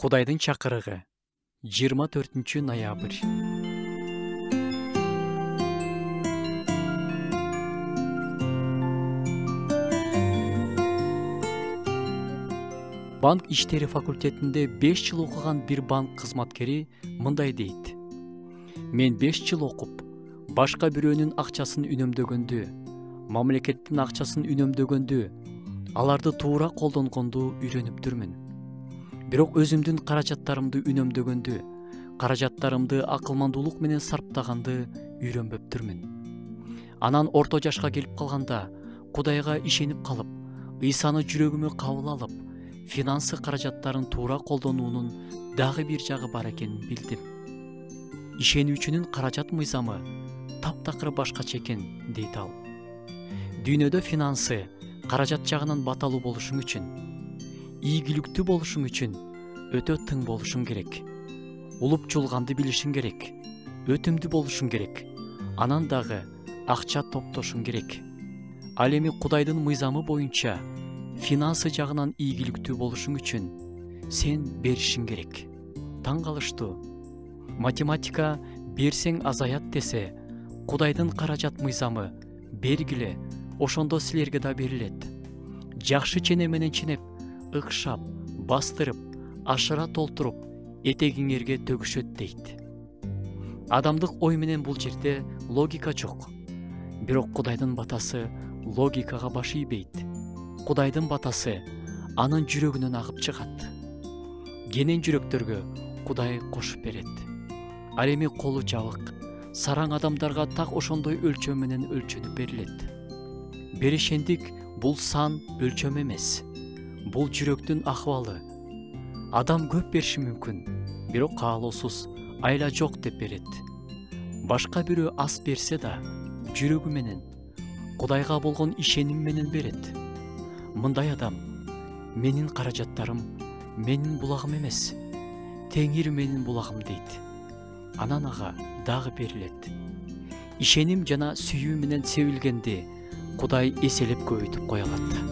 Кудайдын чакырыгы 24 ноябрь. Банк иштери факультетинде 5 жыл окуган бир банк кызматкери мындай дейт. Мен 5 жыл окуп, башка бирөөнүн акчасын үнөмдөгөндү, мамлекеттин акчасын үнөмдөгөндү, аларды туура колдонгонду үйрөнүптүрмүн. Бирок өзүмдүн каражаттарымды үнөмдөгөндү, каражаттарымды акылмандуулук менен сарптаганды үйрөнбөптүрмүн. Анан орто жашка келип калганда, Кудайга ишенип калып, Ыйсаны жүрөгүмө кабыл алып, финансы каражаттарын туура колдонуунун дагы бир жагы бар экенин билдим. Ишенүүчүнүн каражат мыйзамы таптакыр башкача экен, дейт ал. Дүйнөдө финансы, каражат жагынан баталуу болушуң үчүн, ийгиликтүү болушуң үчүн өтө тың болушуң керек. Улуп чулганды билишиң керек, өтүмдүү болушуң керек. Анан дагы акча топтошуң керек. Ал эми Кудайдын мыйзамы боюнча финансы жагынан ийгиликтүү болушуң үчүн сен беришиң керек. Таң калыштуу. Математика берсең азаят десе, Кудайдын каражат мыйзамы бергиле, ошондо силерге да берилет. Жакшы чене менен ченеп, ыкшап, бастырып, ашыра толтуруп, этегиңерге төгүшөт дейт. Адамдык ой менен бул жерде логика жок. Бирок Кудайдын батасы логикага баш ийбейт. Кудайдын батасы анын жүрөгүнөн агып чыгат. Кенен жүрөктөргө Кудай кошуп берет. Ал эми колу жабык, сараң адамдарга так ошондой өлчөм менен өлчөнүп берилет. Берешендик бул сан өлчөм эмес. Бул жүрөктүн акыбалы. Адам көп бериши мүмкүн, бирок каалоосуз айла жок деп берет. Башка бирөө аз берсе да, жүрөгү менен, Кудайга болгон ишеним менен берет. Мындай адам: менин каражаттарым менин булагым эмес, Теңир менин булагым дейт. Анан ага дагы берилет. Ишеним жана сүйүү менен себилгенди Кудай эселеп көбөйтүп кой алат.